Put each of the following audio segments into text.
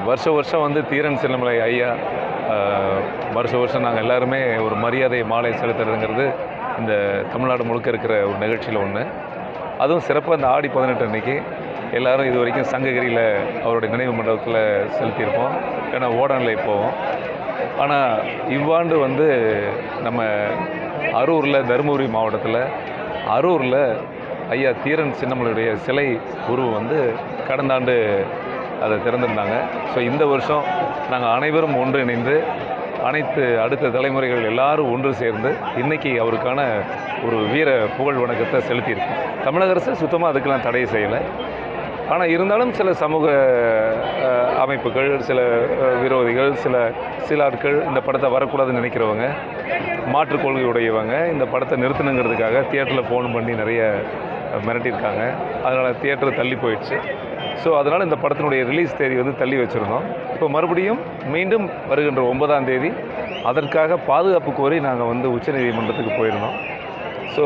வருஷம் வருஷம் வந்து தீரன் சின்னமலை ஐயா வருஷம் வருஷம் நாங்கள் எல்லாருமே ஒரு மரியாதை மாலை செலுத்துறதுங்கிறது இந்த தமிழ்நாடு முழுக்க இருக்கிற ஒரு நிகழ்ச்சியில் ஒன்று. அதுவும் சிறப்பாக இந்த ஆடி 18 அன்னைக்கு எல்லோரும் இது வரைக்கும் சங்ககிரியில் அவருடைய நினைவு மண்டபத்தில் செலுத்தியிருப்போம், ஏன்னா ஓடநிலை போவோம். ஆனால் இவ்வாண்டு வந்து நம்ம அரூரில், தருமபுரி மாவட்டத்தில் அரூரில் ஐயா தீரன் சின்னமலையுடைய சிலை உருவம் வந்து கடந்த ஆண்டு அதை திறந்திருந்தாங்க. ஸோ இந்த வருஷம் நாங்கள் அனைவரும் ஒன்றிணைந்து அனைத்து அடுத்த தலைமுறைகள் எல்லாரும் ஒன்று சேர்ந்து இன்றைக்கி அவருக்கான ஒரு வீர புகழ் வணக்கத்தை செலுத்தியிருக்கோம். தமிழக அரசு சுத்தமாக அதுக்கெல்லாம் தடை செய்யலை. ஆனால் இருந்தாலும் சில சமூக அமைப்புகள், சில விரோதிகள், சில ஆட்கள் இந்த படத்தை வரக்கூடாதுன்னு நினைக்கிறவங்க, மாற்றுக் கொள்கை உடையவங்க இந்த படத்தை நிறுத்தணுங்கிறதுக்காக தியேட்டரில் ஃபோன் பண்ணி நிறைய மிரட்டியிருக்காங்க. அதனால் தியேட்டர் தள்ளி போயிடுச்சு. ஸோ அதனால் இந்த படத்தினுடைய ரிலீஸ் தேதி வந்து தள்ளி வச்சுருந்தோம். இப்போ மறுபடியும் மீண்டும் வருகின்ற 9ஆம் தேதி அதற்காக பாதுகாப்பு கோரி நாங்கள் வந்து உச்சநீதிமன்றத்துக்கு போயிருந்தோம். ஸோ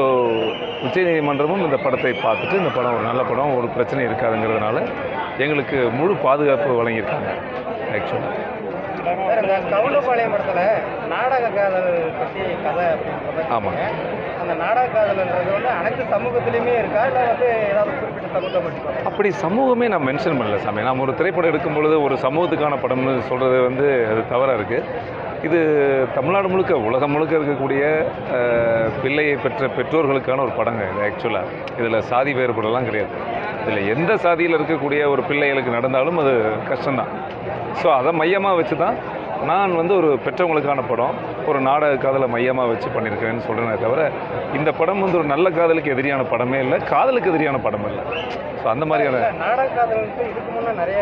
உச்சநீதிமன்றமும் இந்த படத்தை பார்த்துட்டு இந்த படம் ஒரு நல்ல படம், ஒரு பிரச்சனை இருக்காதுங்கிறதுனால எங்களுக்கு முழு பாதுகாப்பு வழங்கியிருக்காங்க. ஆக்சுவலாக இந்த கவுண்டபாளையம் படத்தில் நாடக காதல் பற்றி கதை. ஆமாம். அந்த நாடக காதல்ன்றது வந்து அனைத்து சமூகத்திலையுமே இருக்கா, இல்லை வந்து ஏதாவது குறிப்பிட்ட சமூகம் மட்டும்? அப்படி சமூகமே நான் மென்ஷன் பண்ணல சாமி. நாம் ஒரு திரைப்படம் எடுக்கும் பொழுது ஒரு சமூகத்துக்கான படம்னு சொல்கிறது வந்து அது தவறாக இருக்குது. இது தமிழ்நாடு முழுக்க, உலகம் முழுக்க இருக்கக்கூடிய பிள்ளையை பெற்ற பெற்றோர்களுக்கான ஒரு படங்க இது. ஆக்சுவலாக இதில் சாதி வேறுபாடெல்லாம் கிடையாது. இதில் எந்த சாதியில் இருக்கக்கூடிய ஒரு பிள்ளைகளுக்கு நடந்தாலும் அது கஷ்டம்தான். ஸோ அதை மையமாக வச்சு தான் நான் வந்து ஒரு பெற்றவங்களுக்கான படம், ஒரு நாடக காதலை மையமாக வச்சு பண்ணியிருக்கேன்னு சொல்கிறேனே தவிர இந்த படம் வந்து ஒரு நல்ல காதலுக்கு எதிரியான படமே இல்லை, காதலுக்கு எதிரியான படம் இல்லை. ஸோ அந்த மாதிரியான நாடக காதலுக்கு இதுக்கு முன்னே நிறைய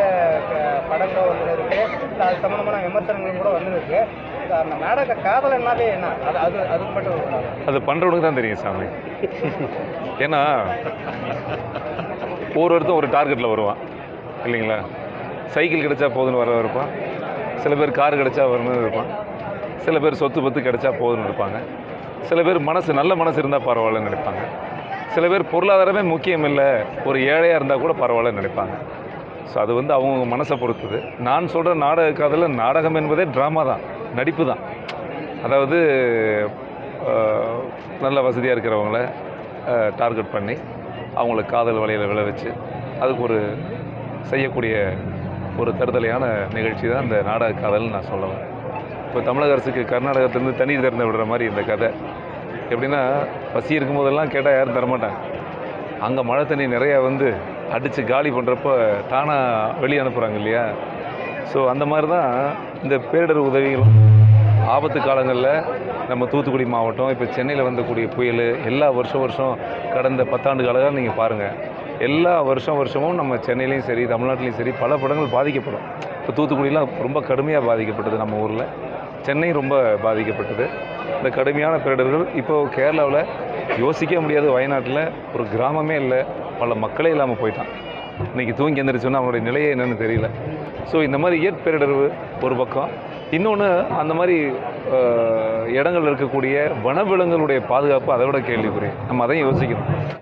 படங்கள் வந்துருக்கு, அது சம்மந்தமான விமர்சனங்கள் கூட வந்துருக்கு. அந்த நாடக காதல் என்னாவே என்ன அது மட்டும் அது பண்ணுறவனுக்கு தான் தெரியும் சாமி. ஏன்னா ஒருத்தன் ஒரு டார்கெட்டில் வருவான் இல்லைங்களா. சைக்கிள் கிடைச்சா போதுன்னு வர இருப்பான், சில பேர் கார் கிடைச்சா வரணும்னு இருப்பான், சில பேர் சொத்து பத்து கிடைச்சா போதுன்னு இருப்பாங்க, சில பேர் நல்ல மனசு இருந்தால் பரவாயில்லன்னு நினைப்பாங்க, சில பேர் பொருளாதாரமே முக்கியம் இல்லை, ஒரு ஏழையாக இருந்தால் கூட பரவாயில்லன்னு நினைப்பாங்க. ஸோ அது வந்து அவங்க மனசை பொறுத்தது. நான் சொல்கிற நாடக காதலில் நாடகம் என்பதே ட்ராமா தான், நடிப்பு தான். அதாவது நல்ல வசதியாக இருக்கிறவங்கள டார்கெட் பண்ணி அவங்கள காதல் வலையில் விழ வச்சு அதுக்கு ஒரு செய்யக்கூடிய ஒரு தருதலையான நிகழ்ச்சி தான் இந்த நாடக காதல்னு நான் சொல்லுவேன். இப்போ தமிழக அரசுக்கு கர்நாடகத்துலேருந்து தண்ணீர் திறந்து விடுற மாதிரி இந்த கதை. எப்படின்னா பசி இருக்கும் போதெல்லாம் கேட்டால் யாரும் தரமாட்டாங்க. அங்கே மழை தண்ணி நிறையா வந்து அடித்து காலி பண்ணுறப்ப தானாக வெளியே அனுப்புகிறாங்க இல்லையா. ஸோ அந்த மாதிரி தான் இந்த பேரிடர் உதவிகளும் ஆபத்து காலங்களில் நம்ம தூத்துக்குடி மாவட்டம், இப்போ சென்னையில் வந்தக்கூடிய புயல், எல்லா வருஷம் கடந்த 10 ஆண்டு காலமாக நீங்கள் பாருங்கள், எல்லா வருஷமும் நம்ம சென்னையிலையும் சரி தமிழ்நாட்டிலையும் சரி பல படங்கள் பாதிக்கப்படும். இப்போ தூத்துக்குடியெலாம் ரொம்ப கடுமையாக பாதிக்கப்பட்டது, நம்ம ஊரில் சென்னை ரொம்ப பாதிக்கப்பட்டது. இந்த கடுமையான பேரிடர்கள் இப்போது கேரளாவில் யோசிக்க முடியாது. வயநாட்டில் ஒரு கிராமமே இல்லை, பல மக்களே இல்லாமல் போயிட்டான். இன்றைக்கி தூங்கி எந்திரிச்சோன்னா அவனுடைய நிலையே என்னென்னு தெரியல. ஸோ இந்த மாதிரி இயற்பேரிடர் ஒரு பக்கம், இன்னொன்று அந்த மாதிரி இடங்கள் இருக்கக்கூடிய வனவிலங்குகளுடைய பாதுகாப்பு அதை விட கேள்விக்குறி. நம்ம அதையும் யோசிக்கணும்.